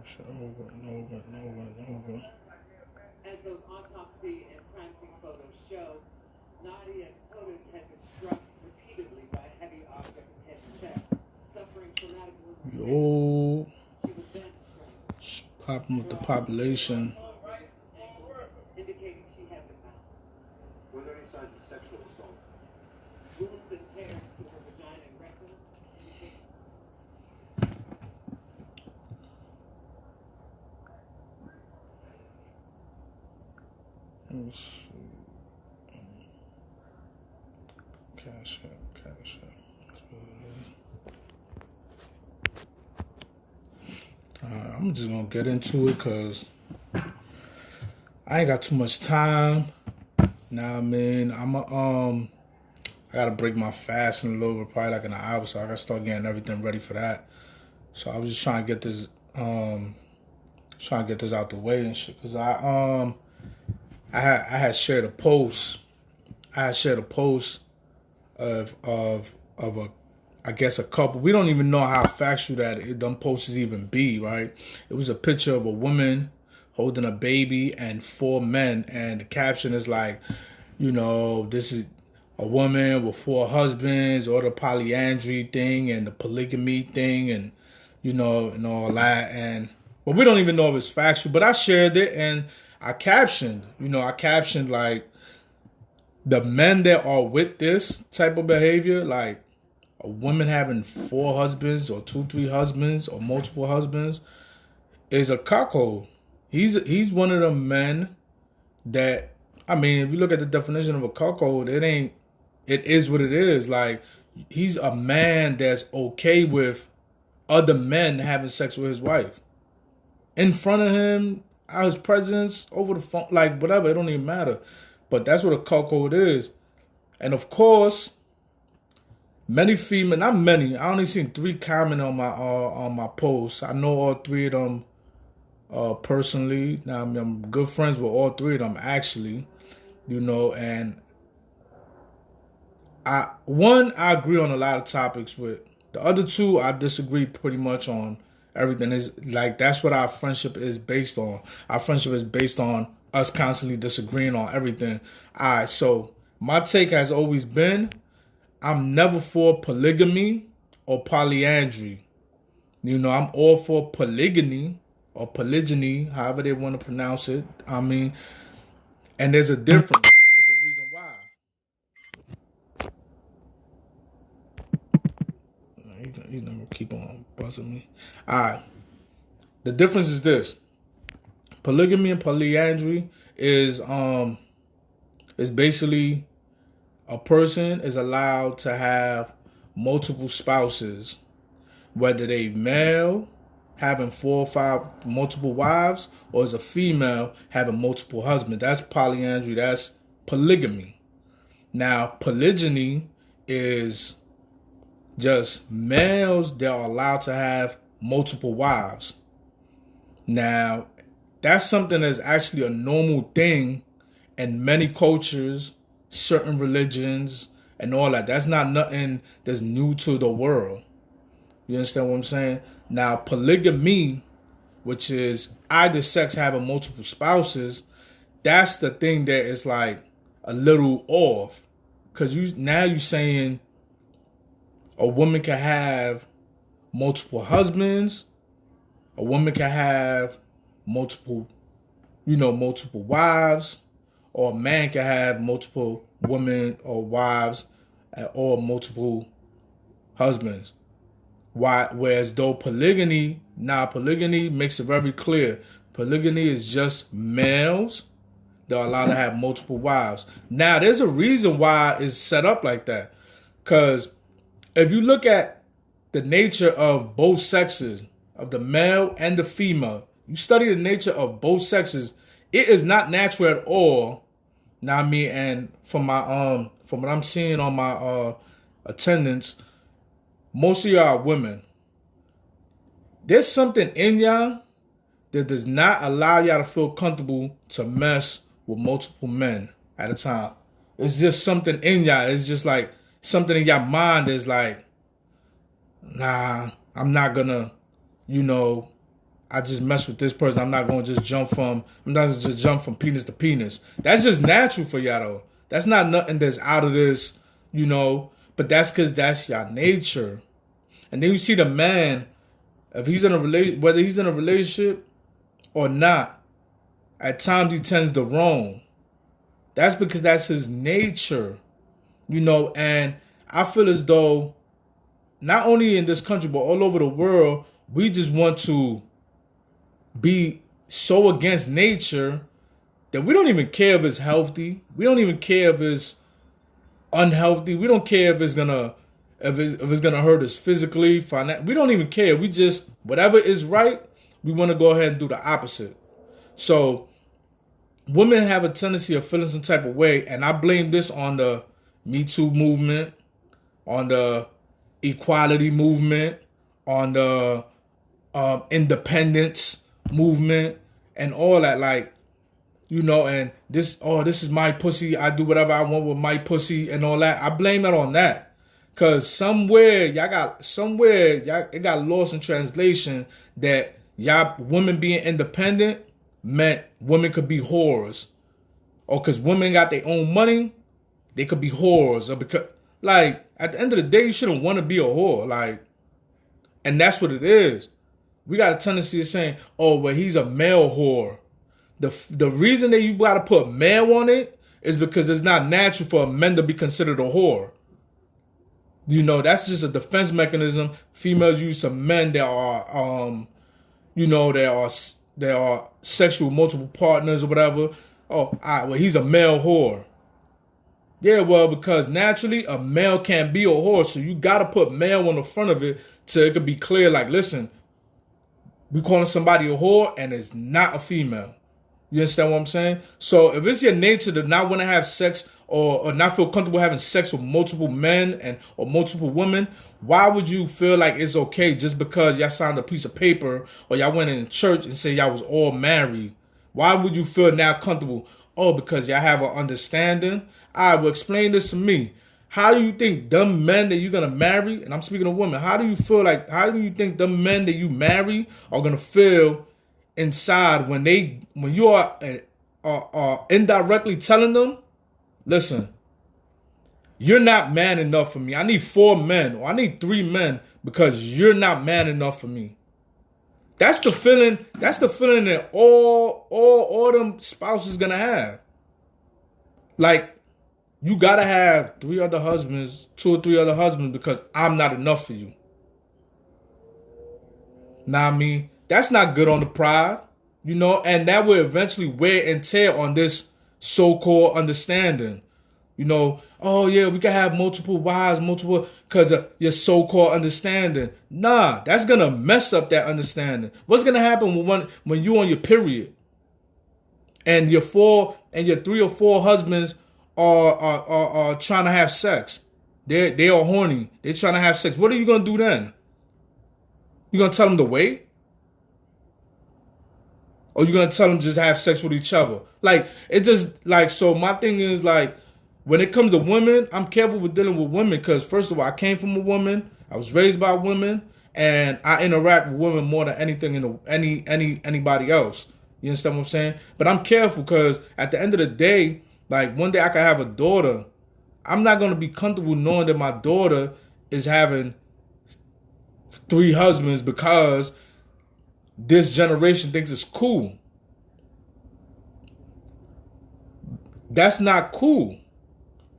shit over and over and over and over. As those autopsy and crime scene photos show, Nadia Dakotas had been struck repeatedly by a heavy object in head and chest, suffering traumatic wounds. Yo, She was then strangled. popping with the population. Indicating she had been bound. Were there any signs of sexual assault? Wounds and tears to her vagina and rectum indicate Let me see. Cash App, Cash App. That's what it is. I'm just gonna get into it because I ain't got too much time. Nah, I mean, I gotta break my fast in a little bit, probably like in an hour, so I gotta start getting everything ready for that. So I was just trying to get this, out the way and shit, cause I had shared a post. I had shared a post of a, I guess, a couple. We don't even know how factual that them posts even be, right? It was a picture of a woman holding a baby and 4 men, and the caption is like, this is a woman with 4 husbands, or the polyandry thing and the polygamy thing, and and all that. But we don't even know if it's factual. But I shared it and I captioned, like, the men that are with this type of behavior, like a woman having 4 husbands or 2, 3 husbands or multiple husbands, is a cuckold. He's one of the men that, I mean, if you look at the definition of a cuckold, it is what it is. Like, he's a man that's okay with other men having sex with his wife. In front of him, out his presence, over the phone, like whatever, it don't even matter. But that's what a cuckold is. And of course, many female, not many, I only seen 3 comment on my posts. I know all 3 of them personally. Now, I'm good friends with all 3 of them, actually. And I agree on a lot of topics with. The other 2, I disagree pretty much on everything. Is like, that's what our friendship is based on. Our friendship is based on us constantly disagreeing on everything. All right, so my take has always been, I'm never for polygamy or polyandry. I'm all for polygyny or polygyny, however they want to pronounce it. I mean, and there's a difference, and there's a reason why. He's not gonna keep on buzzing me. All right. The difference is this: polygamy and polyandry is basically a person is allowed to have multiple spouses, whether they male having 4 or 5 multiple wives, or as a female having multiple husbands. That's polyandry. That's polygamy. Now, polygyny is just males that are allowed to have multiple wives. Now, that's something that's actually a normal thing in many cultures, certain religions, and all that. That's not nothing that's new to the world. You understand what I'm saying? Now, polygamy, which is either sex having multiple spouses, that's the thing that is like a little off. Because you're saying a woman can have multiple husbands, a woman can have multiple wives, or a man can have multiple women or wives, or multiple husbands. Whereas though polygyny makes it very clear. Polygyny is just males that are allowed to have multiple wives. Now, there's a reason why it's set up like that. Because if you look at the nature of both sexes, of the male and the female, you study the nature of both sexes, it is not natural at all. Now, and from what I'm seeing on my attendance, most of y'all are women. There's something in y'all that does not allow y'all to feel comfortable to mess with multiple men at a time. It's just something in y'all. It's just like something in your mind is like, nah, I'm not gonna, I just mess with this person. I'm not going to just jump from. I'm not gonna just jump from penis to penis. That's just natural for y'all though. That's not nothing that's out of this, you know. But that's because that's your nature. And then you see the man, if he's in a whether he's in a relationship or not, at times he tends to roam. That's because that's his nature, you know. And I feel as though not only in this country but all over the world, we just want to be so against nature that we don't even care if it's healthy. We don't even care if it's unhealthy. We don't care if it's gonna hurt us physically, financially. We don't even care. We just whatever is right, we want to go ahead and do the opposite. So women have a tendency of feeling some type of way, and I blame this on the Me Too movement, on the equality movement, on the independence movement, and all that. Like, you know, and this is my pussy. I do whatever I want with my pussy and all that. I blame it on that. Cause somewhere it got lost in translation that y'all women being independent meant women could be whores. Or cause women got their own money, they could be whores. Or because like at the end of the day, you shouldn't want to be a whore. Like, and that's what it is. We got a tendency of saying, oh, well, he's a male whore. The reason that you got to put male on it is because it's not natural for a man to be considered a whore. You know, that's just a defense mechanism females use to men that are, they are sexual multiple partners or whatever. Oh, all right, well, he's a male whore. Yeah, well, because naturally a male can't be a whore, so you got to put male on the front of it so it could be clear, like, listen, we calling somebody a whore and it's not a female. You understand what I'm saying? So if it's your nature to not want to have sex or not feel comfortable having sex with multiple men or multiple women, why would you feel like it's okay just because y'all signed a piece of paper or y'all went in church and said y'all was all married? Why would you feel now comfortable? Oh, because y'all have an understanding? I will explain this to me. How do you think them men that you're going to marry, and I'm speaking of women, how do you think them men that you marry are going to feel inside when you are indirectly telling them, listen, you're not man enough for me. I need 4 men or I need 3 men because you're not man enough for me. That's the feeling that all them spouses gonna have. Like, you gotta have 2 or 3 other husbands because I'm not enough for you. Nah, I mean, that's not good on the pride, you know, and that will eventually wear and tear on this so-called understanding. You know, oh yeah, we can have multiple wives, because of your so-called understanding. Nah, that's gonna mess up that understanding. What's gonna happen when you on your period, and your 3 or 4 husbands are trying to have sex? They are horny. They're trying to have sex. What are you gonna do then? You gonna tell them to wait? Or you gonna tell them just have sex with each other? Like, it just, like, so my thing is, like, when it comes to women, I'm careful with dealing with women because, first of all, I came from a woman, I was raised by women, and I interact with women more than anything anybody else. You understand what I'm saying? But I'm careful because at the end of the day, like, one day I could have a daughter. I'm not gonna be comfortable knowing that my daughter is having 3 husbands because this generation thinks it's cool. That's not cool.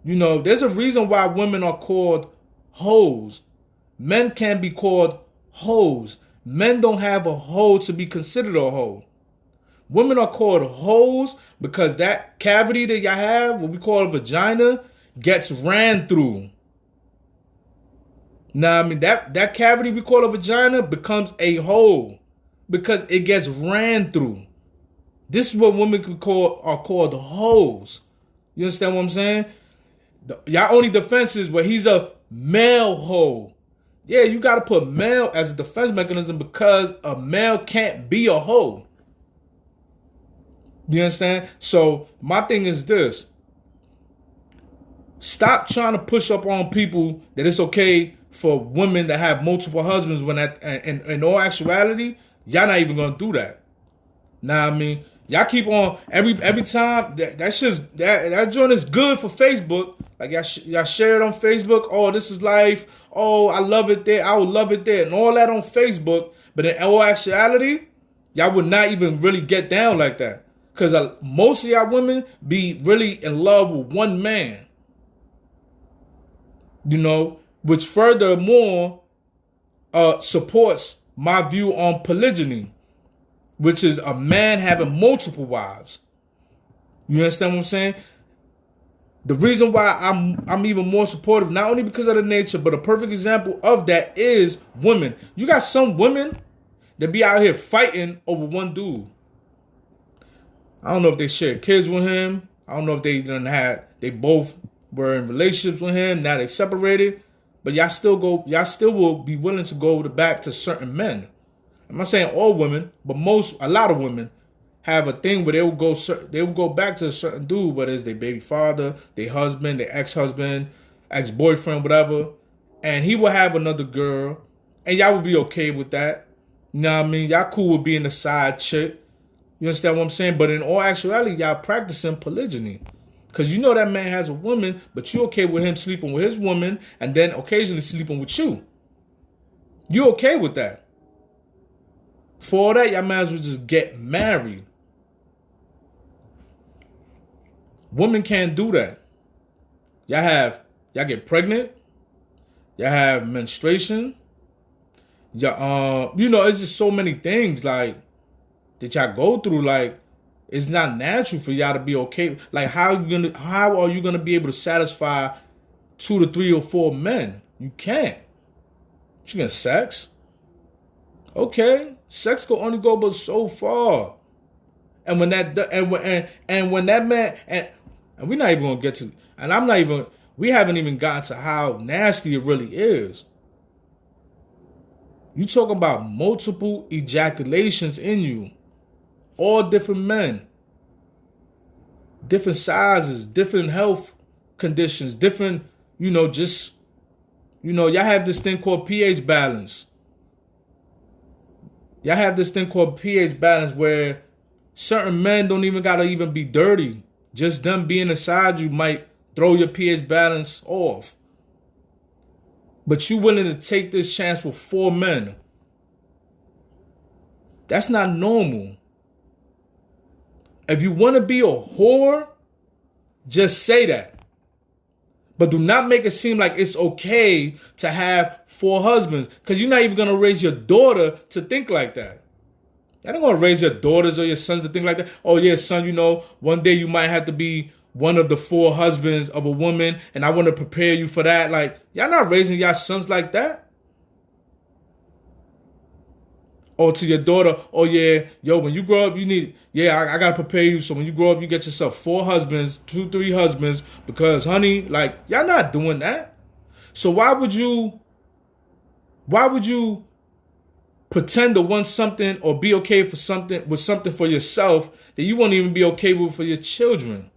You know, there's a reason why women are called hoes. Men can't be called hoes. Men don't have a hoe to be considered a hoe. Women are called hoes because that cavity that y'all have, what we call a vagina, gets ran through. Now, I mean, that cavity we call a vagina becomes a hole because it gets ran through. This is what women are called hoes. You understand what I'm saying? Y'all only defense is, well, he's a male hoe. Yeah, you got to put male as a defense mechanism because a male can't be a hoe. You understand? So my thing is this. Stop trying to push up on people that it's okay for women to have multiple husbands when in all actuality, Y'all not even gonna do that. Nah, I mean, y'all keep on every time that's just that joint is good for Facebook. Like y'all share it on Facebook. Oh, this is life. Oh, I love it there. I would love it there, and all that on Facebook. But in all actuality, y'all would not even really get down like that. Cause most of y'all women be really in love with one man. You know, which furthermore supports my view on polygyny, which is a man having multiple wives. You understand what I'm saying? The reason why I'm even more supportive, not only because of the nature, but a perfect example of that is women. You got some women that be out here fighting over one dude. I don't know if they shared kids with him. I don't know if they both were in relationships with him. Now they separated. But y'all still will be willing to go back to certain men. I'm not saying all women, but a lot of women have a thing where they will go back to a certain dude, whether it's their baby father, their husband, their ex-husband, ex-boyfriend, whatever. And he will have another girl. And y'all will be okay with that. You know what I mean? Y'all cool with being a side chick. You understand what I'm saying? But in all actuality, y'all practicing polygyny. Because you know that man has a woman, but you okay with him sleeping with his woman and then occasionally sleeping with you. You okay with that. For all that, y'all might as well just get married. Women can't do that. Y'all get pregnant. Y'all have menstruation. Y'all, it's just so many things like that y'all go through. Like, it's not natural for y'all to be okay. Like, how are you gonna be able to satisfy 2 to 3 or 4 men? You can't. You get sex. Okay, sex can only go but so far. And when that man and we're not even gonna get to, and we haven't even gotten to how nasty it really is. You talking about multiple ejaculations in you. All different men, different sizes, different health conditions, different, y'all have this thing called pH balance. Y'all have this thing called pH balance where certain men don't even gotta even be dirty. Just them being inside you might throw your pH balance off. But you willing to take this chance with 4 men. That's not normal. If you want to be a whore, just say that. But do not make it seem like it's okay to have 4 husbands. Because you're not even going to raise your daughter to think like that. You're not going to raise your daughters or your sons to think like that. Oh, yeah, son, one day you might have to be one of the 4 husbands of a woman. And I want to prepare you for that. Like, y'all not raising y'all sons like that. Or to your daughter, oh yeah, when you grow up, I gotta prepare you. So when you grow up, you get yourself 4 husbands, 2, 3 husbands, because honey, like, y'all not doing that. So why would you pretend to want something or be okay with something for yourself that you won't even be okay with for your children?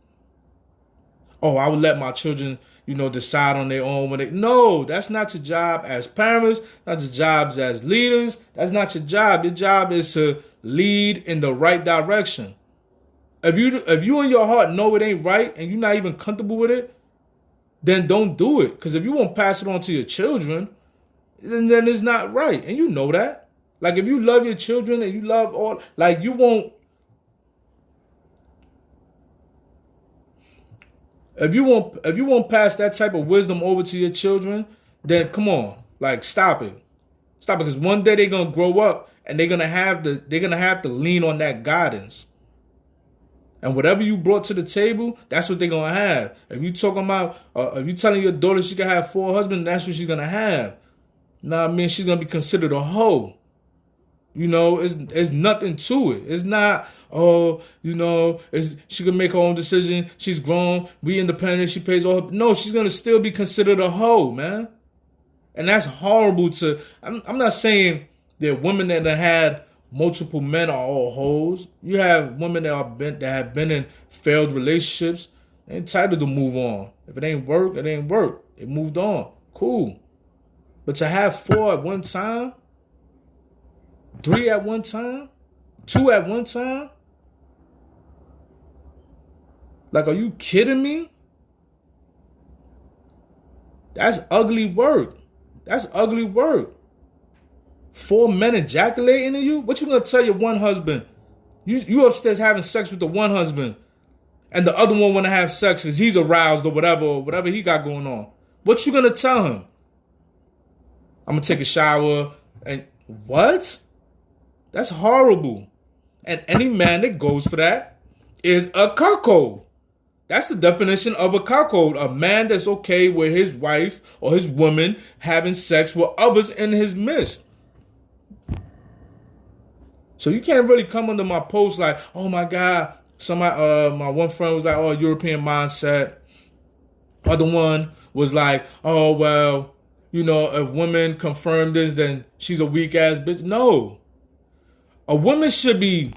Oh, I would let my children, decide on their own No, that's not your job as parents, not your jobs as leaders. That's not your job. Your job is to lead in the right direction. If you in your heart know it ain't right and you're not even comfortable with it, then don't do it. Because if you won't pass it on to your children, then it's not right. And you know that. Like, if you love your children and you love all, like, you won't. If you won't pass that type of wisdom over to your children, then come on, like, stop it, because one day they're gonna grow up and they're gonna have to lean on that guidance. And whatever you brought to the table, that's what they're gonna have. If you talking about, if you telling your daughter she can have 4 husbands, that's what she's gonna have. Nah, I mean, she's gonna be considered a hoe. It's nothing to it. It's not, she can make her own decision. She's grown. We independent. She pays all her. No, she's going to still be considered a hoe, man. And that's horrible to, I'm not saying that women that have had multiple men are all hoes. You have women that have been in failed relationships. They're entitled to move on. If it ain't work, it ain't work. It moved on. Cool. But to have 4 at one time, 3 at one time? 2 at one time? Like, are you kidding me? That's ugly work. That's ugly work. 4 men ejaculating in you? What you gonna tell your one husband? You upstairs having sex with the one husband, and the other one wanna have sex because he's aroused or whatever he got going on. What you gonna tell him? I'm gonna take a shower and what? That's horrible. And any man that goes for that is a cuckold. That's the definition of a cuckold. A man that's okay with his wife or his woman having sex with others in his midst. So you can't really come under my post like, oh my God. Somebody, my one friend was like, oh, European mindset. Other one was like, oh, well, you know, if women confirm this, then she's a weak ass bitch. No. A woman should be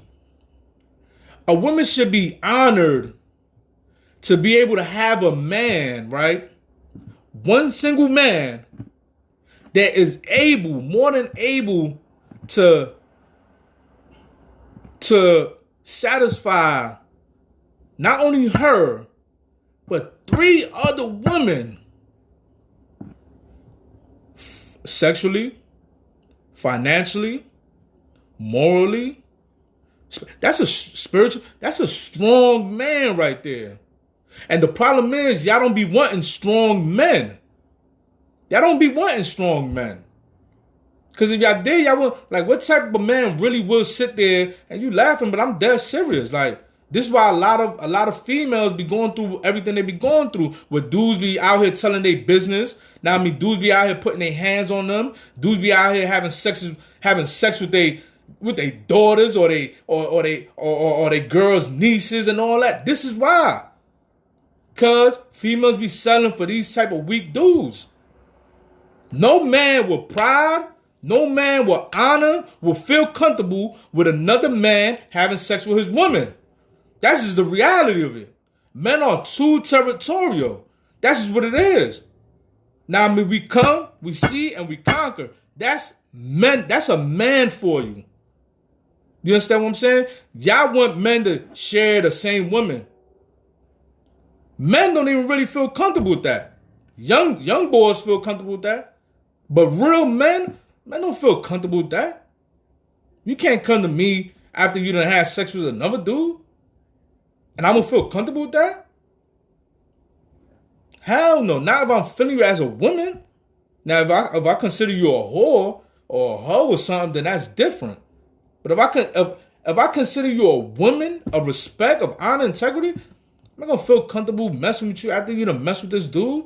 honored to be able to have a man, right? One single man that is able, more than able to satisfy not only her, but 3 other women sexually, financially, morally. That's a spiritual, that's a strong man right there. And the problem is, y'all don't be wanting strong men. Y'all don't be wanting strong men. Because if y'all did, y'all would, like, what type of a man really will sit there and you laughing, but I'm dead serious. Like, this is why a lot of females be going through everything they be going through. Where dudes be out here telling their business. Now, I mean, dudes be out here putting their hands on them. Dudes be out here having sex with their daughters or they girls' nieces and all that. This is why. Because females be selling for these type of weak dudes. No man with pride, no man with honor will feel comfortable with another man having sex with his woman. That's just the reality of it. Men are too territorial. That's just what it is. Now, I mean, we come, we see, and we conquer. That's men. That's a man for you. You understand what I'm saying? Y'all want men to share the same woman. Men don't even really feel comfortable with that. Young boys feel comfortable with that. But real men don't feel comfortable with that. You can't come to me after you done had sex with another dude, and I'm gonna feel comfortable with that? Hell no. Not if I'm feeling you as a woman. Now, if I consider you a whore or a hoe or something, then that's different. But if I consider you a woman of respect, of honor, integrity, I'm not gonna feel comfortable messing with you after you done mess with this dude.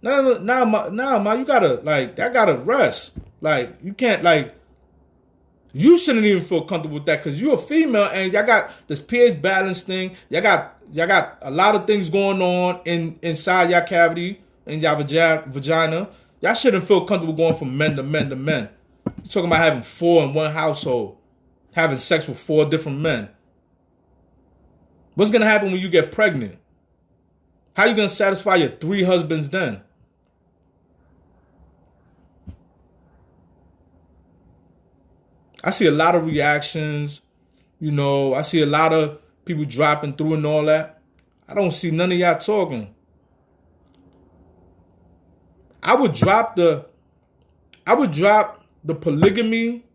Nah, ma, you gotta, like, that gotta rest. Like, you can't, like, you shouldn't even feel comfortable with that because you're a female and y'all got this pH balance thing. Y'all got a lot of things going on inside your cavity, in your vagina. Y'all shouldn't feel comfortable going from men to men to men. You're talking about having 4 in one household, having sex with 4 different men. What's gonna happen when you get pregnant? How you gonna satisfy your 3 husbands then? I see a lot of reactions, you know, I see a lot of people dropping through and all that. I don't see none of y'all talking. I would drop the polygamy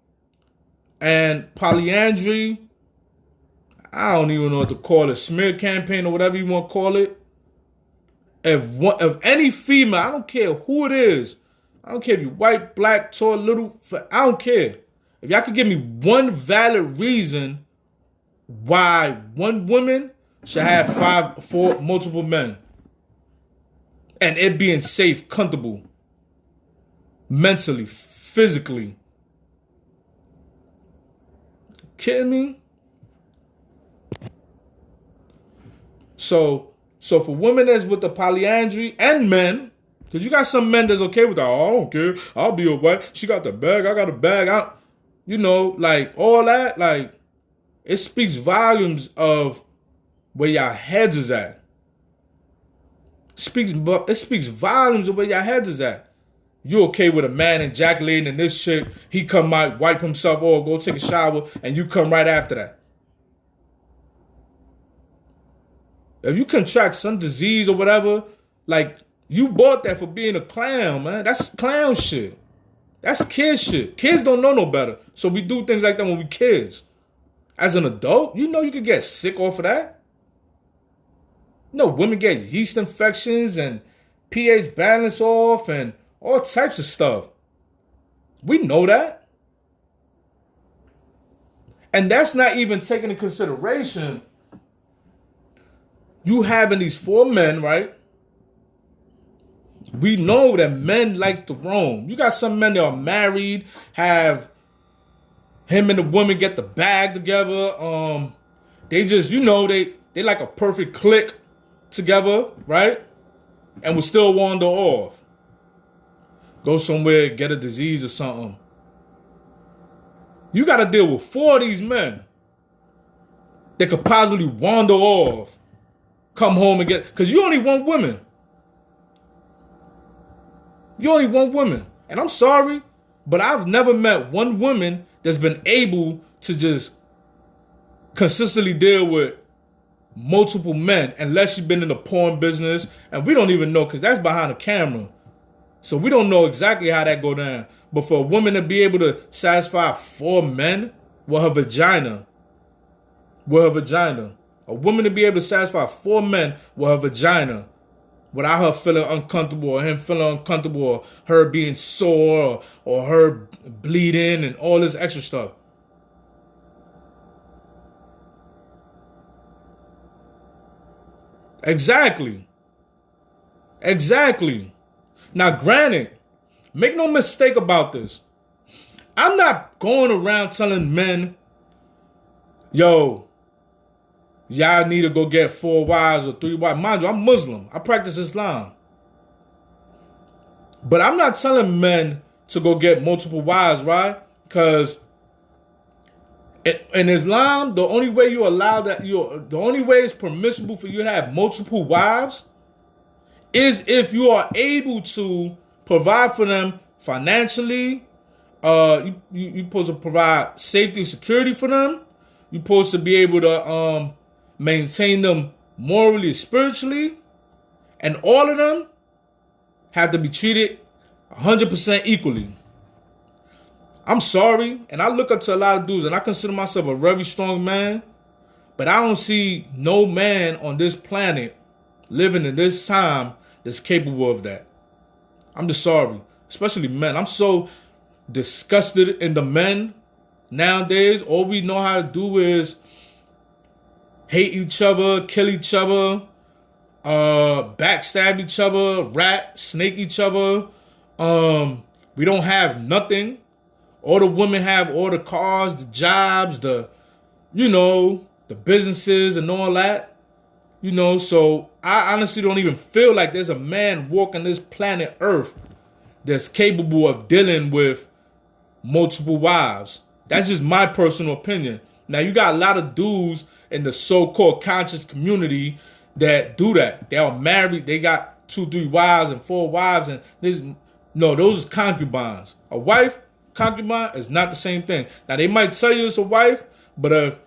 and polyandry. I don't even know what to call it, smear campaign or whatever you want to call it. If any female, I don't care who it is, I don't care if you're white, black, tall, little, I don't care. If y'all could give me one valid reason why one woman should have 4 multiple men, and it being safe, comfortable, mentally, physically. Kidding me? So for women that's with the polyandry and men, because you got some men that's okay with that. Oh, I don't care. I'll be a wife. She got the bag. I got a bag. You know, like all that, like it speaks volumes of where y'all heads is at. It speaks volumes of where y'all heads is at. You okay with a man ejaculating and this shit, he come out, wipe himself off, go take a shower, and you come right after that. If you contract some disease or whatever, like, you bought that for being a clown, man. That's clown shit. That's kid shit. Kids don't know no better. So we do things like that when we kids. As an adult, you know you could get sick off of that. You know, women get yeast infections and pH balance off and all types of stuff. We know that. And that's not even taking into consideration you having these 4 men, right? We know that men like to roam. You got some men that are married, have him and the woman get the bag together. They just, you know, they like a perfect clique together, right? And will still wander off. Go somewhere, get a disease or something. You got to deal with 4 of these men that could possibly wander off, come home and get, because you only want women. You only want women. And I'm sorry, but I've never met one woman that's been able to just consistently deal with multiple men unless you've been in the porn business. And we don't even know because that's behind the camera. So we don't know exactly how that go down. But for a woman to be able to satisfy 4 men with her vagina, a woman to be able to satisfy 4 men with her vagina, without her feeling uncomfortable or him feeling uncomfortable or her being sore or her bleeding and all this extra stuff. Exactly. Now, granted, make no mistake about this. I'm not going around telling men, yo, y'all need to go get 4 wives or 3 wives. Mind you, I'm Muslim. I practice Islam. But I'm not telling men to go get multiple wives, right? Because in Islam, the only way you allow that, the only way it's permissible for you to have multiple wives is if you are able to provide for them financially. You're supposed to provide safety and security for them. You're supposed to be able to maintain them morally, spiritually, and all of them have to be treated 100% equally. I'm sorry, and I look up to a lot of dudes, and I consider myself a very strong man, but I don't see no man on this planet living in this time that's capable of that. I'm just sorry, especially men. I'm so disgusted in the men nowadays. All we know how to do is hate each other, kill each other, backstab each other, rat, snake each other. We don't have nothing. All the women have all the cars, the jobs, the businesses and all that. So I honestly don't even feel like there's a man walking this planet Earth that's capable of dealing with multiple wives. That's just my personal opinion. Now, you got a lot of dudes in the so-called conscious community that do that. They are married. They got 2, 3 wives and 4 wives. And those are concubines. A wife, concubine is not the same thing. Now, they might tell you it's a wife, but if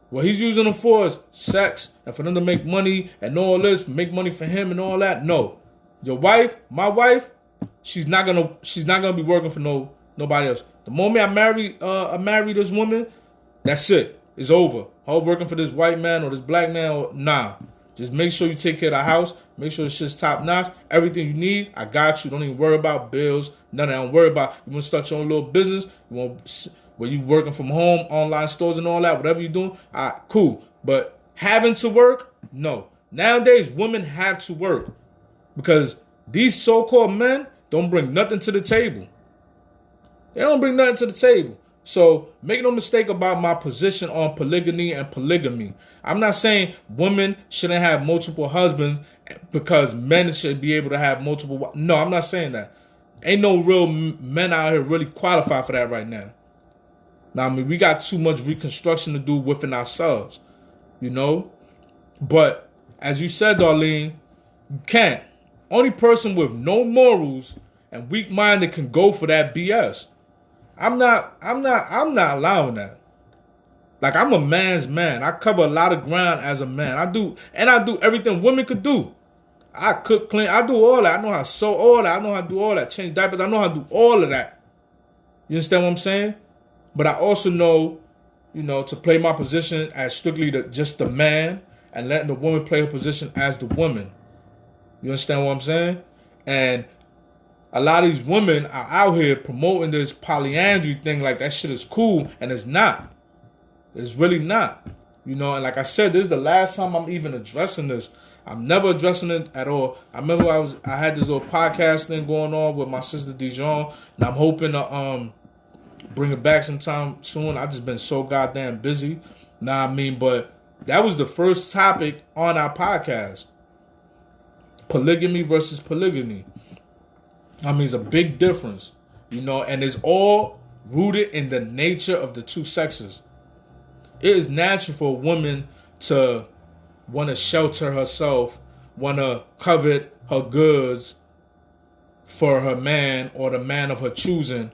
what he's using them for is sex and for them to make money and all this, make money for him and all that, no. Your wife, my wife, she's not gonna be working for nobody else. The moment I marry this woman, that's it. It's over. Her working for this white man or this black man, nah. Just make sure you take care of the house. Make sure the shit's top notch. Everything you need, I got you. Don't even worry about bills. None of that. Don't worry about. You want to start your own little business. You want where you working from home, online stores and all that. Whatever you're doing, cool. But having to work, no. Nowadays, women have to work because these so-called men don't bring nothing to the table. They don't bring nothing to the table. So make no mistake about my position on polygyny and polygamy. I'm not saying women shouldn't have multiple husbands because men should be able to have multiple. No, I'm not saying that. Ain't no real men out here really qualified for that right now. Now, I mean, we got too much reconstruction to do within ourselves, But as you said, Darlene, you can't. Only person with no morals and weak-minded can go for that BS. I'm not allowing that. Like, I'm a man's man. I cover a lot of ground as a man. I do everything women could do. I cook, clean, I do all that. I know how to sew all that. I know how to do all that. Change diapers. I know how to do all of that. You understand what I'm saying? But I also know, to play my position as strictly just the man and letting the woman play her position as the woman. You understand what I'm saying? And a lot of these women are out here promoting this polyandry thing like that shit is cool, and it's not. It's really not. And like I said, this is the last time I'm even addressing this. I'm never addressing it at all. I remember I had this little podcast thing going on with my sister Dijon, and I'm hoping to bring it back sometime soon. I've just been so goddamn busy. Nah, I mean, but that was the first topic on our podcast. Polygamy versus polygyny. I mean, it's a big difference, and it's all rooted in the nature of the two sexes. It is natural for a woman to want to shelter herself, want to covet her goods for her man or the man of her choosing,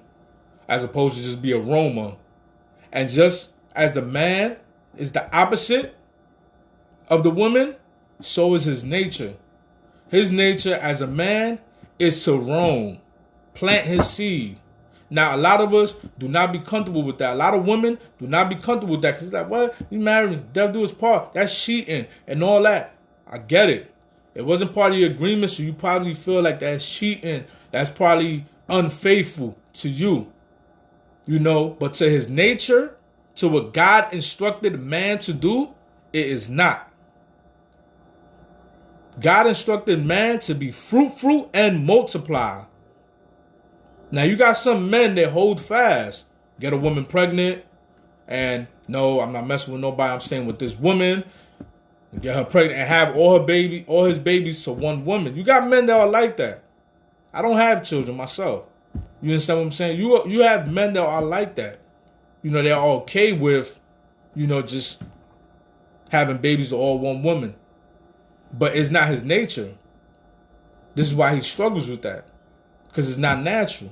as opposed to just be a roamer. And just as the man is the opposite of the woman, so is his nature. His nature as a man is to roam, plant his seed. Now, a lot of us do not be comfortable with that. A lot of women do not be comfortable with that because it's like, what? You married me. Devil do his part. That's cheating and all that. I get it. It wasn't part of your agreement, so you probably feel like that's cheating. That's probably unfaithful to you. But to his nature, to what God instructed man to do, it is not. God instructed man to be fruitful and multiply. Now, you got some men that hold fast, get a woman pregnant, and no, I'm not messing with nobody. I'm staying with this woman, and get her pregnant, and have all his babies to one woman. You got men that are like that. I don't have children myself. You understand what I'm saying? You have men that are like that. They're okay with, just having babies to all one woman. But it's not his nature. This is why he struggles with that. Because it's not natural.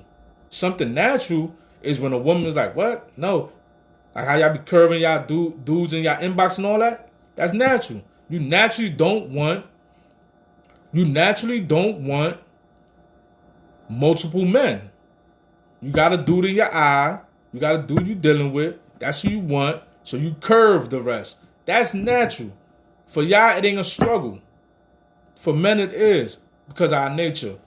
Something natural is when a woman is like, what? No. Like how y'all be curving y'all dudes in y'all inbox and all that. That's natural. You naturally don't want multiple men. You got a dude in your eye. You got a dude you dealing with. That's who you want. So you curve the rest. That's natural. For y'all, it ain't a struggle. For men, it is. Because of our nature.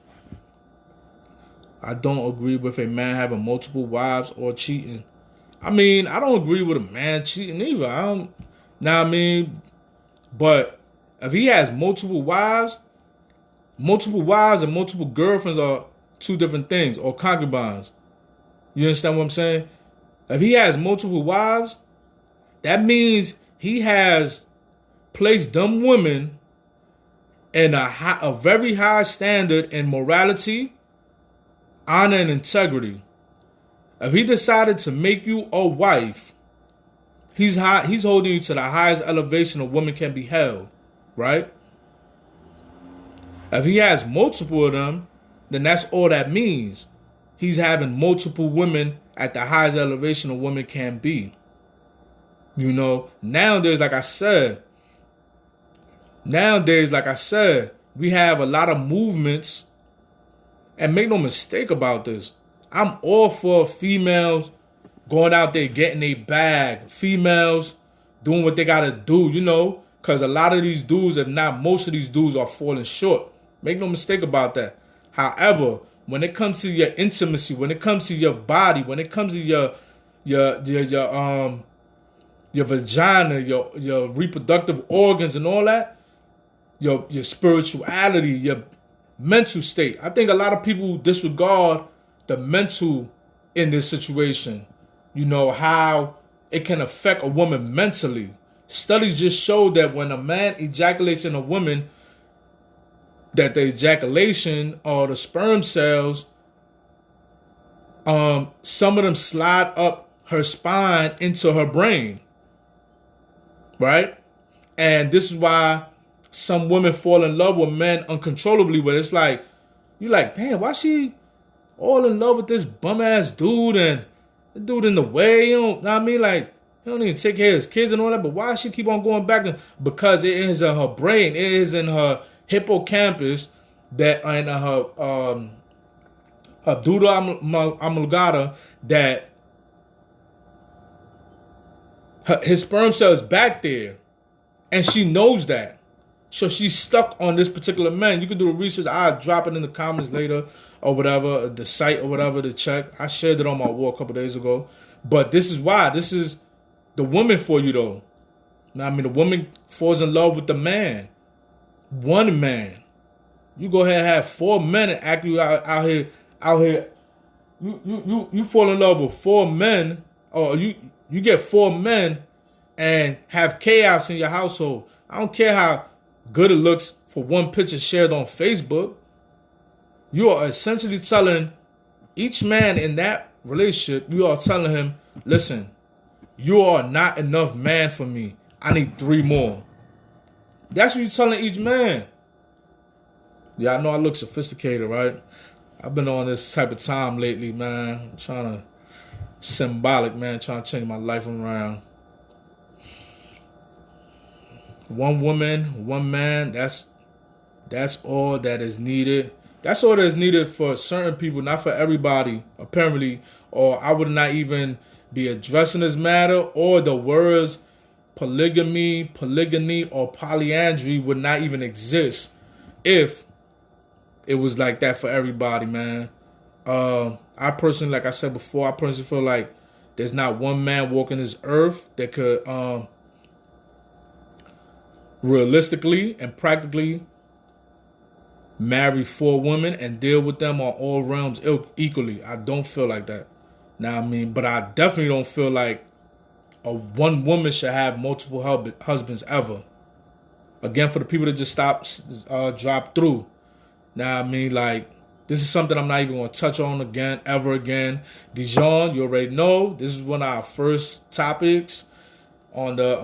I don't agree with a man having multiple wives or cheating. I mean, I don't agree with a man cheating either. But if he has multiple wives and multiple girlfriends are two different things, or concubines. You understand what I'm saying? If he has multiple wives, that means he has placed them women in a very high standard in morality, honor, and integrity. If he decided to make you a wife, he's holding you to the highest elevation a woman can be held, right? If he has multiple of them, then that's all that means. He's having multiple women at the highest elevation a woman can be. Nowadays, like I said, we have a lot of movements. And make no mistake about this. I'm all for females going out there getting a bag. Females doing what they got to do, because a lot of these dudes, if not most of these dudes, are falling short. Make no mistake about that. However, when it comes to your intimacy, when it comes to your body, when it comes to your vagina, your reproductive organs and all that, your spirituality, your mental state. I think a lot of people disregard the mental in this situation. How it can affect a woman mentally. Studies just show that when a man ejaculates in a woman, that the ejaculation or the sperm cells, some of them slide up her spine into her brain. Right? And this is why some women fall in love with men uncontrollably, but it's like, you're like, damn, why she all in love with this bum ass dude and the dude in the way. You know what I mean? Like, he don't even take care of his kids and all that. But why she keep on going back to? Because it is in her brain. It is in her hippocampus that and her abdulla amulgata that his sperm cell is back there, and she knows that. So she's stuck on this particular man. You can do the research. I'll drop it in the comments later or whatever, the site or whatever to check. I shared it on my wall a couple days ago. But this is why. This is the woman for you, though. Now, I mean, the woman falls in love with the man. One man. You go ahead and have 4 men and act you out here. You fall in love with 4 men, or you get 4 men and have chaos in your household. I don't care how good it looks for one picture shared on Facebook. You are essentially telling each man in that relationship, you are telling him, listen, you are not enough man for me. I need 3 more. That's what you're telling each man. Yeah, I know I look sophisticated, right? I've been on this type of time lately, man. I'm trying to symbolic, man, trying to change my life around. 1 woman, 1 man, that's all that is needed. That's all that is needed for certain people, not for everybody, apparently. Or I would not even be addressing this matter, or the words polygamy, polygyny, or polyandry would not even exist if it was like that for everybody, man. I personally, like I said before, I personally feel like there's not one man walking this earth that could realistically and practically marry 4 women and deal with them on all realms equally. I don't feel like that. Now, I mean, but I definitely don't feel like one woman should have multiple husbands ever. Again, for the people that just drop through. Now, I mean, like, this is something I'm not even going to touch on ever again. Dijon, you already know, this is one of our first topics on the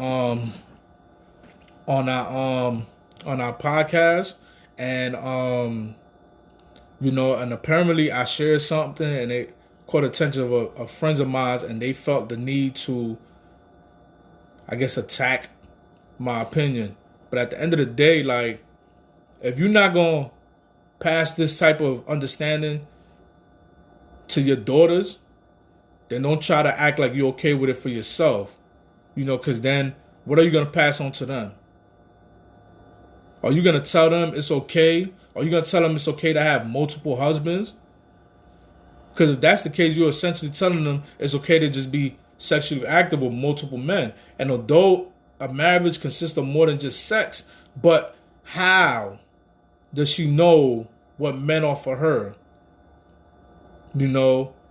on our podcast, and and apparently I shared something and it caught attention of friends of mine, and they felt the need to, I guess, attack my opinion. But at the end of the day, like, if you're not gonna pass this type of understanding to your daughters, then don't try to act like you're okay with it for yourself. Because then what are you going to pass on to them? Are you going to tell them it's okay? Are you going to tell them it's okay to have multiple husbands? Because if that's the case, you're essentially telling them it's okay to just be sexually active with multiple men. And although a marriage consists of more than just sex, but how does she know what men are for her?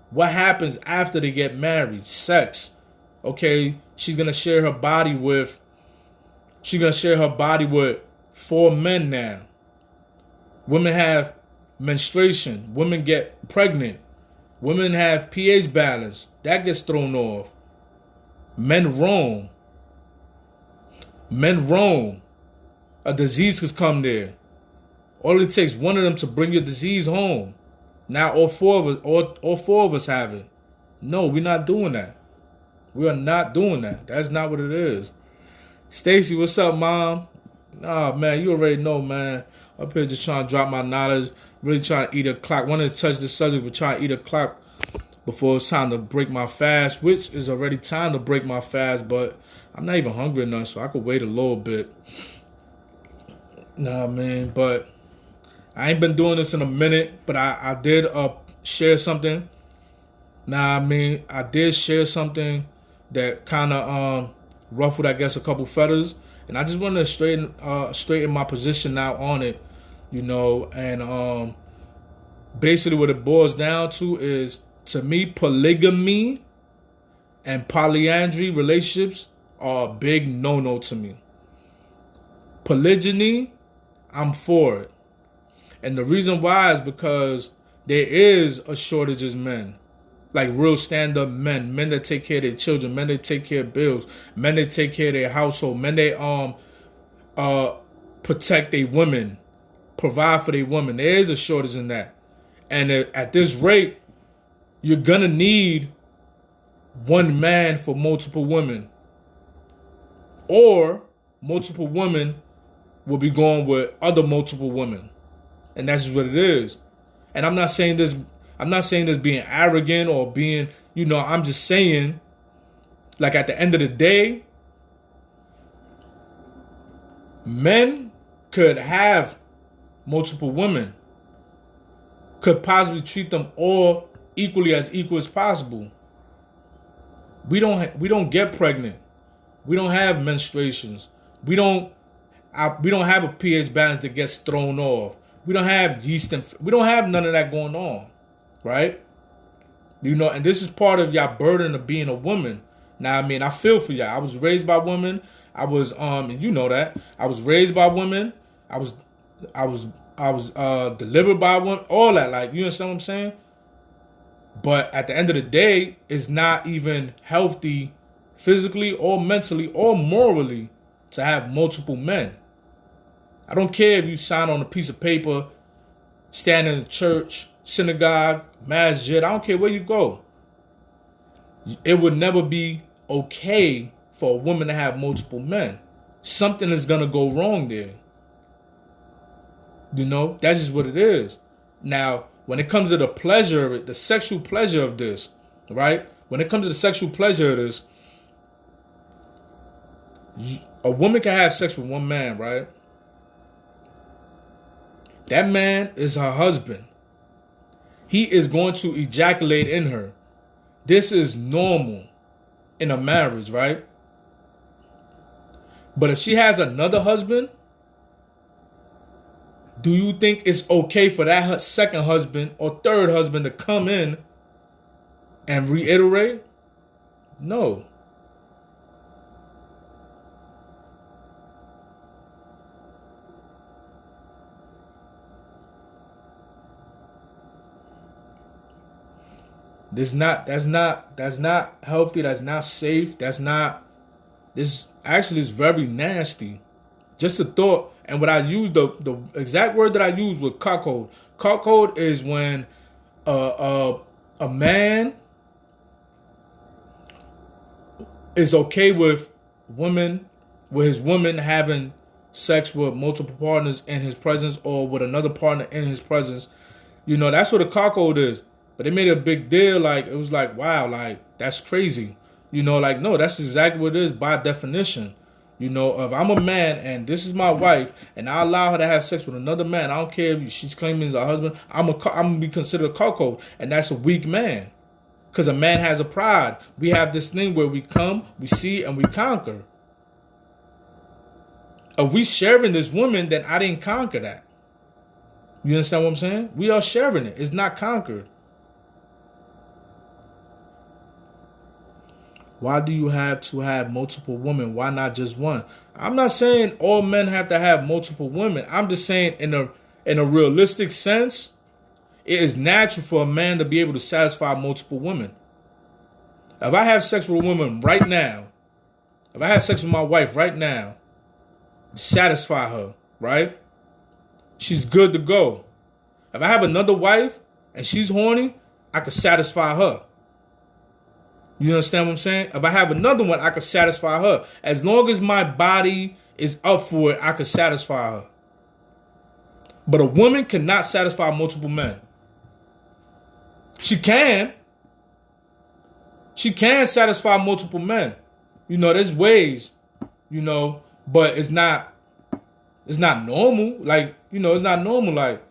What happens after they get married? Sex. Okay, she's gonna share her body with 4 men now. Women have menstruation. Women get pregnant. Women have pH balance. That gets thrown off. Men roam. A disease has come there. All it takes one of them to bring your disease home. Now all 4 of us have it. No, we're not doing that. We are not doing that. That's not what it is. Stacy, what's up, Mom? Nah, man, you already know, man. Up here just trying to drop my knowledge. Really trying to eat a clock. Wanted to touch the subject, but trying to eat a clock before it's time to break my fast, which is already time to break my fast, but I'm not even hungry enough, so I could wait a little bit. Nah, man, but I ain't been doing this in a minute, but I did share something. Nah, I mean, I did share something that kind of ruffled, I guess, a couple feathers, and I just wanted to straighten my position out on it, and basically what it boils down to is, to me, polygamy and polyandry relationships are a big no-no to me. Polygyny, I'm for it. And the reason why is because there is a shortage of men. Like real stand-up men. Men that take care of their children. Men that take care of bills. Men that take care of their household. Men that protect their women. Provide for their women. There is a shortage in that. And at this rate, you're gonna need one man for multiple women, or multiple women will be going with other multiple women, and that's just what it is. And I'm not saying this. I'm not saying this being arrogant or being, I'm just saying, like, at the end of the day, men could have multiple women, could possibly treat them all equally as equal as possible. We don't get pregnant. We don't have menstruations. We don't have a pH balance that gets thrown off. We don't have yeast we don't have none of that going on, right? And this is part of y'all burden of being a woman. Now, I mean, I feel for y'all. I was raised by women. I was and you know that. I was raised by women. I was delivered by one, all that, like, you understand what I'm saying? But at the end of the day, it's not even healthy physically or mentally or morally to have multiple men. I don't care if you sign on a piece of paper, stand in a church, synagogue, masjid, I don't care where you go. It would never be okay for a woman to have multiple men. Something is going to go wrong there. That's just what it is. Now, when it comes to the pleasure of it, the sexual pleasure of this, right? When it comes to the sexual pleasure of this, a woman can have sex with one man, right? That man is her husband. He is going to ejaculate in her. This is normal in a marriage, right? But if she has another husband, do you think it's okay for that second husband or third husband to come in and reiterate? No. That's not healthy. That's not safe. This actually is very nasty. Just a thought. And what I used, the exact word that I used was cuckold. Cuckold is when a man is okay with his woman having sex with multiple partners in his presence or with another partner in his presence. That's what a cuckold is. But they made a big deal. Like, it was like, wow, like, that's crazy. Like, no, that's exactly what it is by definition. If I'm a man and this is my wife and I allow her to have sex with another man, I don't care if she's claiming as a husband, I'm going to be considered a cuckold. And that's a weak man. Because a man has a pride. We have this thing where we come, we see, and we conquer. If we sharing this woman, then I didn't conquer that. You understand what I'm saying? We are sharing it. It's not conquered. Why do you have to have multiple women? Why not just one? I'm not saying all men have to have multiple women. I'm just saying in a realistic sense, it is natural for a man to be able to satisfy multiple women. If I have sex with a woman right now, if I have sex with my wife right now, satisfy her, right? She's good to go. If I have another wife and she's horny, I can satisfy her. You understand what I'm saying? If I have another one, I can satisfy her. As long as my body is up for it, I can satisfy her. But a woman cannot satisfy multiple men. She can. She can satisfy multiple men. There's ways, but it's not normal. Like, it's not normal. Like,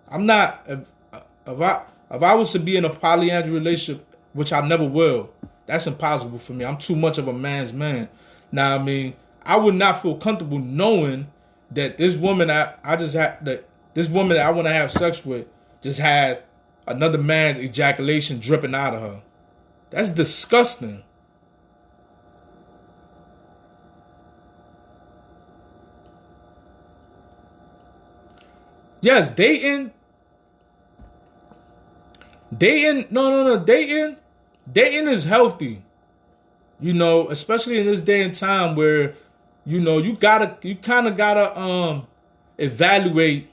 I'm not, if I was to be in a polyandry relationship, which I never will, that's impossible for me. I'm too much of a man's man. Now, I mean, I would not feel comfortable knowing that this woman this woman that I want to have sex with just had another man's ejaculation dripping out of her. That's disgusting. Yes, dating, dating is healthy. Especially in this day and time where, you kind of gotta evaluate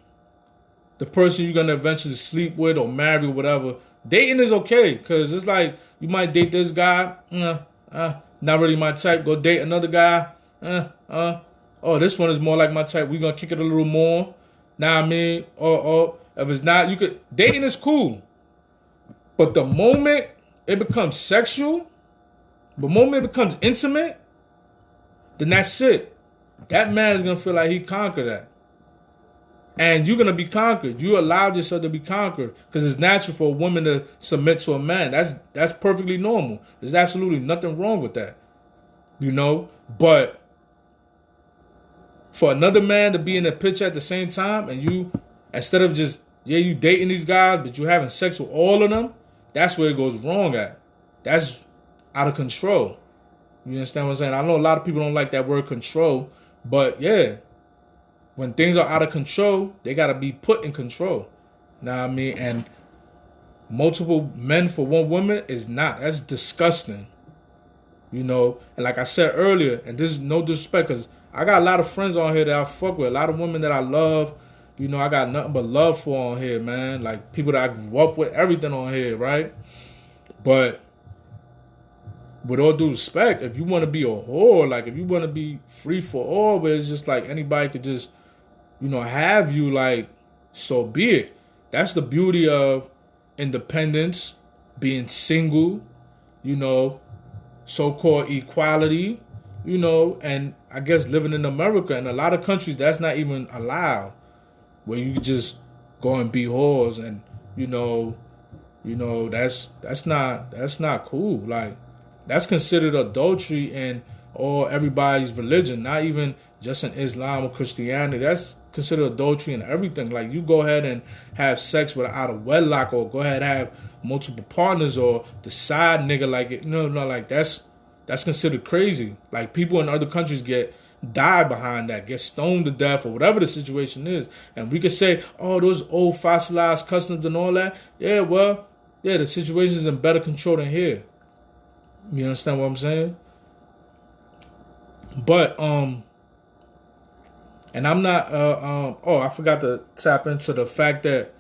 the person you're gonna eventually sleep with or marry or whatever, dating is okay because it's like you might date this guy, not really my type. Go date another guy, oh, this one is more like my type. We gonna kick it a little more. Nah, I mean, or if it's not, you could dating is cool, but the moment it becomes sexual, the moment it becomes intimate, then that's it. That man is gonna feel like he conquered that. And you're gonna be conquered. You allowed yourself to be conquered because it's natural for a woman to submit to a man. That's perfectly normal. There's absolutely nothing wrong with that, you know. But for another man to be in the picture at the same time, and you, instead of just you dating these guys, but you having sex with all of them, that's where it goes wrong at. That's out of control. You understand what I'm saying? I know a lot of people don't like that word control, but yeah. When things are out of control, they got to be put in control. Know what I mean? And multiple men for one woman is not. That's disgusting. You know? And like I said earlier, and this is no disrespect, because I got a lot of friends on here that I fuck with. A lot of women that I love. You know, I got nothing but love for on here, man. Like people that I grew up with, everything on here, right? But with all due respect, if you want to be a whore, like if you want to be free for all, but it's just like anybody could just, you know, have you, like, so be it. That's the beauty of independence, being single, you know, so-called equality, you know, and I guess living in America. In a lot of countries, that's not even allowed, where you just go and be whores, and you know, that's not cool. Like, that's considered adultery in everybody's religion, not even just in Islam or Christianity. That's considered adultery and everything. Like, you go ahead and have sex without a wedlock, or go ahead and have multiple partners, or the side nigga, like it. No, like that's considered crazy. Like, people in other countries die behind that, get stoned to death, or whatever the situation is. And we could say, oh, those old fossilized customs and all that. Yeah, well, yeah, the situation's in better control than here. You understand what I'm saying? But and I'm not I forgot to tap into the fact that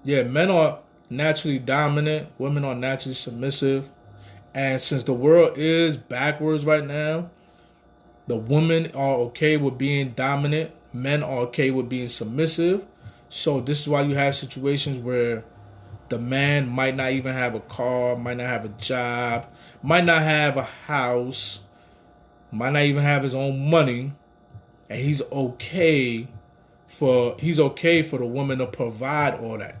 men are naturally dominant, women are naturally submissive, and since the world is backwards right now, the women are okay with being dominant, men are okay with being submissive. So this is why you have situations where the man might not even have a car, might not have a job, might not have a house, might not even have his own money, and he's okay for the woman to provide all that.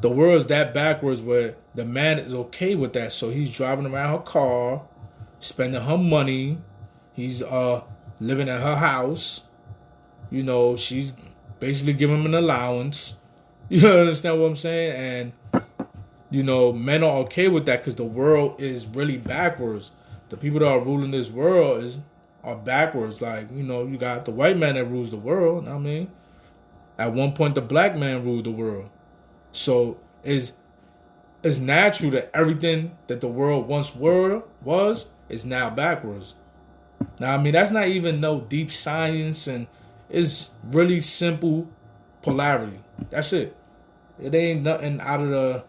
The world is that backwards where the man is okay with that, so he's driving around her car, spending her money, he's living at her house. You know, she's basically giving him an allowance. You understand what I'm saying? And you know, men are okay with that because the world is really backwards. The people that are ruling this world are backwards. Like, you know, you got the white man that rules the world. I mean, at one point the black man ruled the world. So it's natural that everything that the world once was is now backwards. Now, I mean, that's not even no deep science, and it's really simple polarity. That's it. It ain't nothing out of the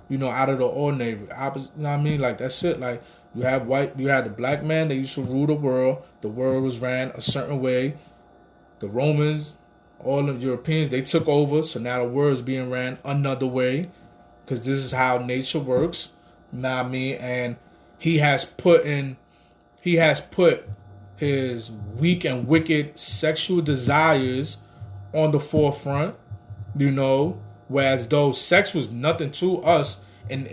ordinary. You know what I mean? Like, that's it. Like, you had the black man that used to rule the world. The world was ran a certain way. The Romans, all the Europeans, they took over. So now the world is being ran another way, because this is how nature works. You know what I mean? And he has put his weak and wicked sexual desires on the forefront, you know, whereas though sex was nothing to us in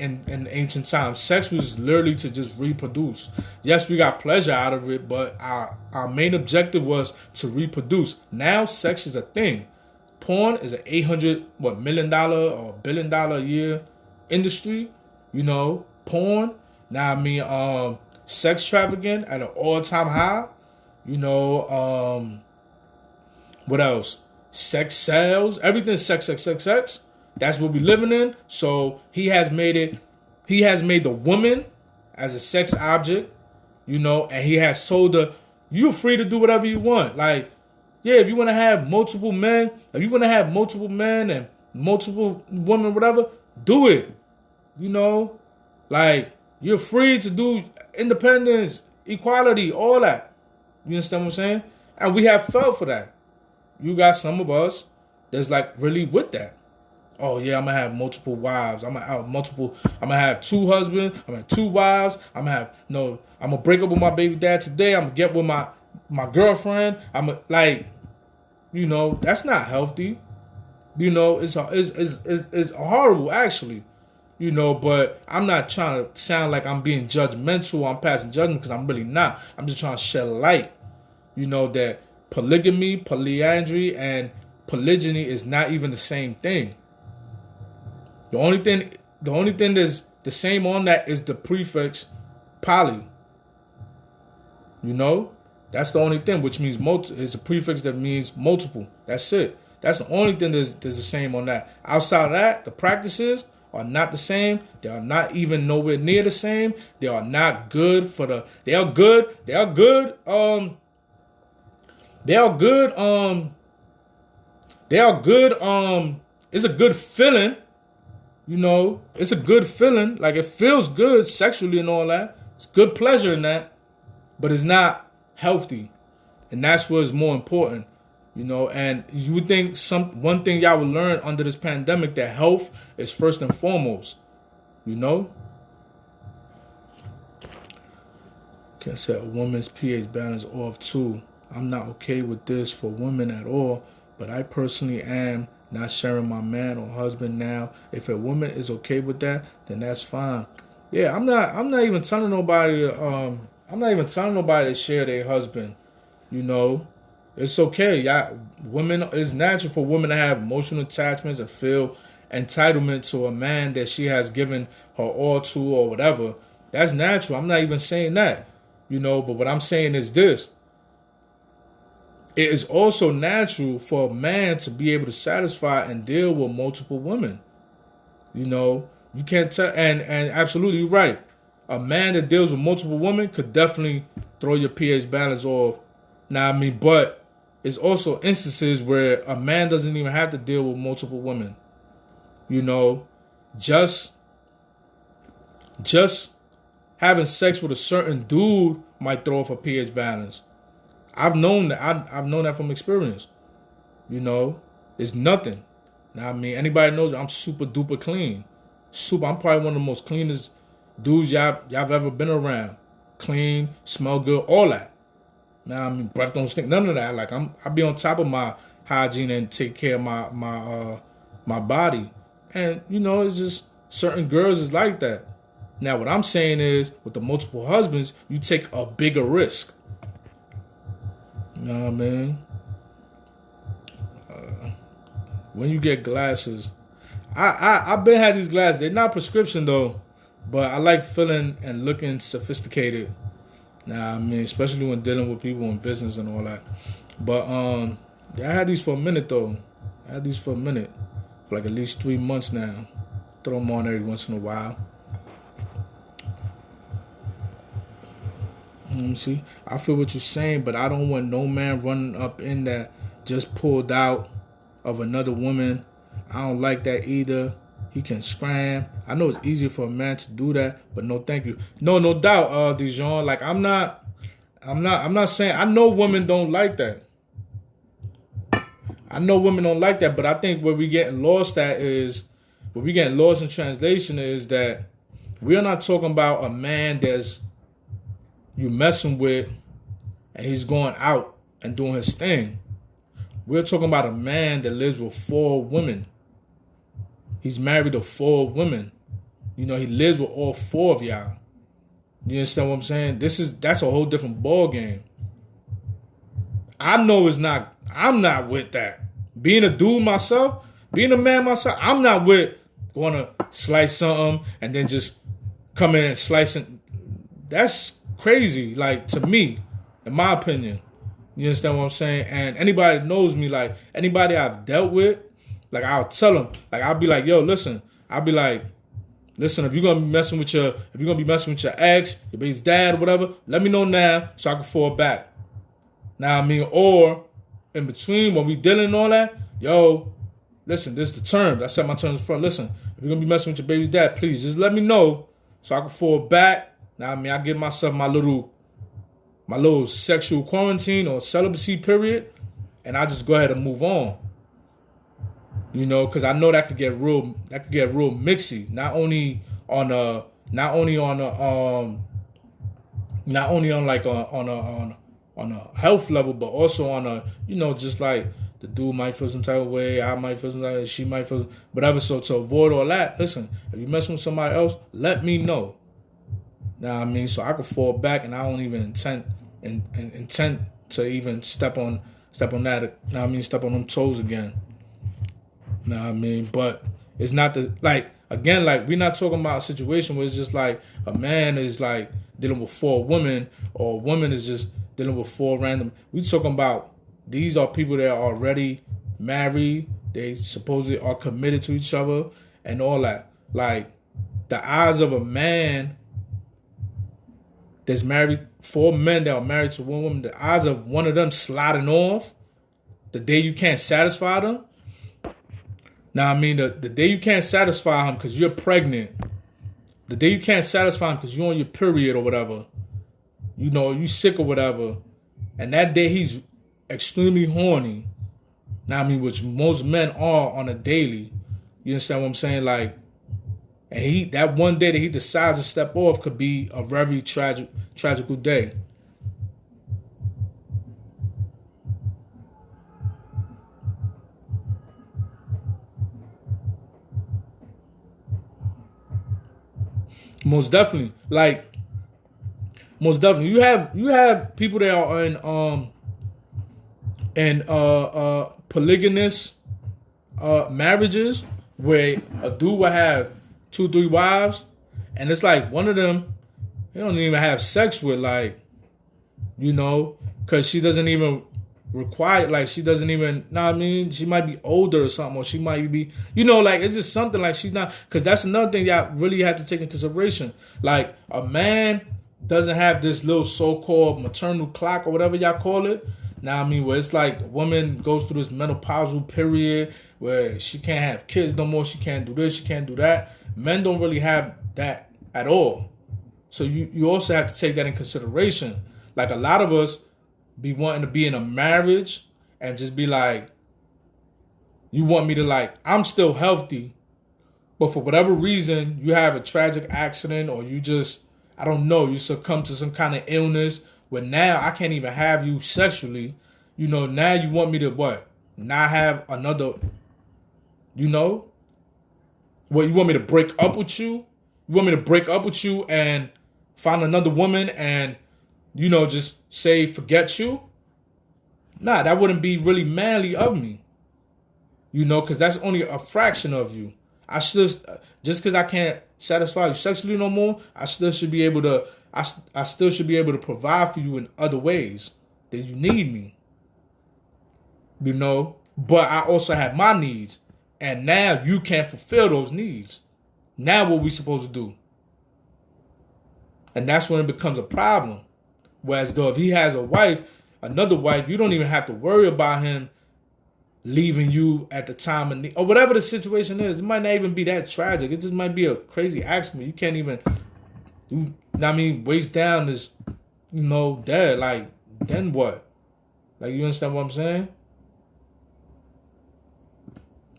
ancient times. Sex was literally to just reproduce. Yes, we got pleasure out of it, but our main objective was to reproduce. Now sex is a thing. Porn is an $800 million or $1 billion a year industry. You know, porn. Now, I mean, sex trafficking at an all-time high. You know, what else? Sex sales. Everything's sex. That's what we're living in. So he has made the woman as a sex object, you know, and he has told her, you're free to do whatever you want. Like, Yeah, if you want to have multiple men, if you want to have multiple men and multiple women, whatever, do it. You know, like you're free to do independence, equality, all that. You understand what I'm saying? And we have felt for that. You got some of us that's like really with that. Oh yeah, I'm gonna have multiple wives. I'm gonna have two husbands. I'm gonna have two wives. I'm gonna break up with my baby dad today. I'm gonna get with my girlfriend. That's not healthy. It's horrible actually. But I'm not trying to sound like I'm being judgmental. I'm passing judgment because I'm really not. I'm just trying to shed light. That polygamy, polyandry, and polygyny is not even the same thing. The only thing that's the same on that is the prefix poly. That's the only thing, which means is a prefix that means multiple. That's it. That's the only thing that's the same on that. Outside of that, the practices are not the same. They are not even nowhere near the same. They are not good for the. They are good. They are good. They are good. They are good. It's a good feeling. It's a good feeling. Like it feels good sexually and all that. It's good pleasure in that, but it's not healthy, and that's what is more important. And you would think one thing y'all will learn under this pandemic that health is first and foremost. Okay, I said a woman's pH balance off too. I'm not okay with this for women at all, but I personally am not sharing my man or husband now. If a woman is okay with that, then that's fine. Yeah, I'm not even telling nobody. I'm not even telling nobody to share their husband. It's okay. It's natural for women to have emotional attachments and feel entitlement to a man that she has given her all to or whatever. That's natural. I'm not even saying that. But what I'm saying is this. It is also natural for a man to be able to satisfy and deal with multiple women. You can't tell, and absolutely right. A man that deals with multiple women could definitely throw your pH balance off. But it's also instances where a man doesn't even have to deal with multiple women. Just having sex with a certain dude might throw off a pH balance. I've known that. I've known that from experience. It's nothing. Anybody knows I'm super duper clean. I'm probably one of the most cleanest dudes y'all ever been around. Clean, smell good, all that. Breath don't stink, none of that. Like I be on top of my hygiene and take care of my body. And it's just certain girls is like that. Now what I'm saying is with the multiple husbands, you take a bigger risk. When you get glasses, I've been had these glasses. They're not prescription though, but I like feeling and looking sophisticated. Especially when dealing with people in business and all that. But I had these for a minute though. For like at least 3 months now. Throw them on every once in a while. See, I feel what you're saying, but I don't want no man running up in that just pulled out of another woman. I don't like that either. He can scram. I know it's easier for a man to do that, but no, thank you. No doubt, Dijon. Like I'm not saying. I know women don't like that. But I think where we getting lost in translation is that we're not talking about a man that's you messing with and he's going out and doing his thing. We're talking about a man that lives with 4 women. He's married to 4 women. He lives with all 4 of y'all. You understand what I'm saying? That's a whole different ball game. I know I'm not with that. Being a dude myself, being a man myself, I'm not with going to slice something and then just come in and slice it. That's crazy, like to me, in my opinion. You understand what I'm saying? And anybody that knows me, like anybody I've dealt with, like I'll tell them, like I'll be like, yo, listen. I'll be like, listen, if you're gonna be messing with your ex, your baby's dad, or whatever, let me know now so I can fall back. Or in between when we dealing and all that, yo, listen, this is the terms. I set my terms front. Listen, if you're gonna be messing with your baby's dad, please just let me know so I can fall back. Now, I mean, I give myself my little sexual quarantine or celibacy period, and I just go ahead and move on. You know, because I know that could get real mixy. Not only on a health level, but also on a, you know, just like the dude might feel some type of way, I might feel some type of way, she might feel whatever. So to avoid all that, listen, if you're messing with somebody else, let me know. Now I mean, so I can fall back, and I don't even intend to even step on that. Now I mean, step on them toes again. Now I mean, but it's not the like again, like we're not talking about a situation where it's just like a man is like dealing with 4 women, or a woman is just dealing with 4 random. We talking about these are people that are already married. They supposedly are committed to each other and all that. Like the eyes of a man that's married, 4 men that are married to 1 woman, the odds of one of them sliding off the day you can't satisfy them. Now, I mean, the day you can't satisfy him because you're pregnant, the day you can't satisfy him because you're on your period or whatever, you know, you sick or whatever, and that day he's extremely horny. Now, I mean, which most men are on a daily. You understand what I'm saying? Like, and that one day that he decides to step off could be a very tragical day. Most definitely. You have people that are in polygamous marriages where a dude will have 2-3 wives, and it's like one of them they don't even have sex with, like, you know, because she doesn't even require, like, she doesn't even, know what I mean? She might be older or something, or she might be, you know, like, it's just something like she's not, because that's another thing y'all really have to take into consideration. Like, a man doesn't have this little so-called maternal clock or whatever y'all call it. Now, I mean, where it's like a woman goes through this menopausal period where she can't have kids no more, she can't do this, she can't do that. Men don't really have that at all. So you also have to take that in consideration. Like, a lot of us be wanting to be in a marriage and just be like, you want me to, like, I'm still healthy, but for whatever reason, you have a tragic accident, or you just, I don't know, you succumb to some kind of illness where now I can't even have you sexually. You know, now you want me to what? Not have another, you know? What, you want me to break up with you? You want me to break up with you and find another woman and, you know, just say forget you? Nah, that wouldn't be really manly of me. You know, because that's only a fraction of you. I should, just because I can't satisfy you sexually no more, I still should be able to, I still should be able to provide for you in other ways that you need me. You know, but I also have my needs. And now you can't fulfill those needs. Now what we supposed to do? And that's when it becomes a problem. Whereas though if he has a wife, another wife, you don't even have to worry about him leaving you at the time of need, or whatever the situation is. It might not even be that tragic. It just might be a crazy accident. You can't even, waist down is, you know, dead. Like, then what? Like, you understand what I'm saying?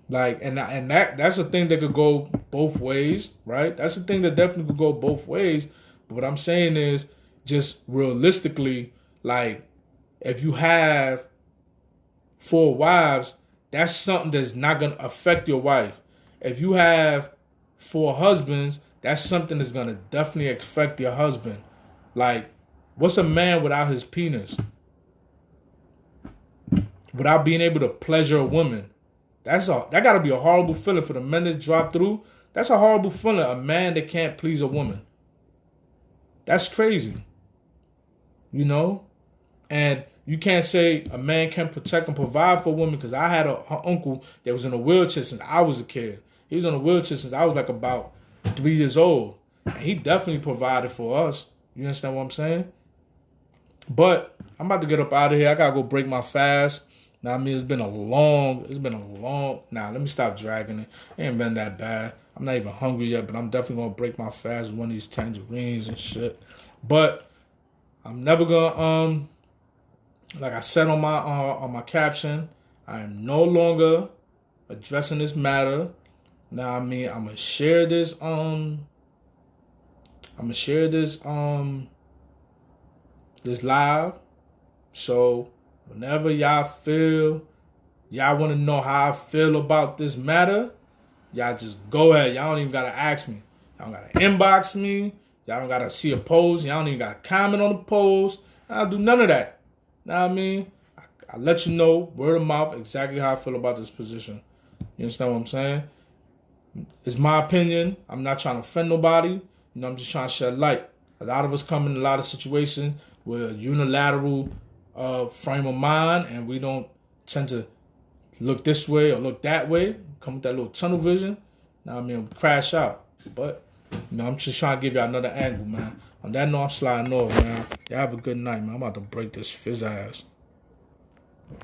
Like, and that's a thing that could go both ways, right? That's a thing that definitely could go both ways. But what I'm saying is, just realistically, like, if you have 4 wives, that's something that's not going to affect your wife. If you have 4 husbands, that's something that's going to definitely affect your husband. Like, what's a man without his penis? Without being able to pleasure a woman? That got to be a horrible feeling for the men that drop through. That's a horrible feeling, a man that can't please a woman. That's crazy. You know? And you can't say a man can protect and provide for a woman, because I had her uncle that was in a wheelchair since I was a kid. He was in a wheelchair since I was like about 3 years old. And he definitely provided for us. You understand what I'm saying? But I'm about to get up out of here. I got to go break my fast. Now I mean, it's been a long. Nah, let me stop dragging it. It ain't been that bad. I'm not even hungry yet, but I'm definitely gonna break my fast with one of these tangerines and shit. But I'm never gonna like I said on my caption, I am no longer addressing this matter. Now I mean, I'm gonna share this live. So whenever y'all want to know how I feel about this matter, y'all just go ahead. Y'all don't even gotta ask me. Y'all don't gotta inbox me. Y'all don't gotta see a post. Y'all don't even gotta comment on the post. I don't do none of that. Know what I mean? I let you know, word of mouth, exactly how I feel about this position. You understand what I'm saying? It's my opinion. I'm not trying to offend nobody. I'm just trying to shed light. A lot of us come in a lot of situations with a unilateral frame of mind, and we don't tend to look this way or look that way. Come with that little tunnel vision. Now I mean, crash out. But I'm just trying to give y'all another angle, man. On that note, I'm sliding off, man. Y'all have a good night, man. I'm about to break this fizz ass.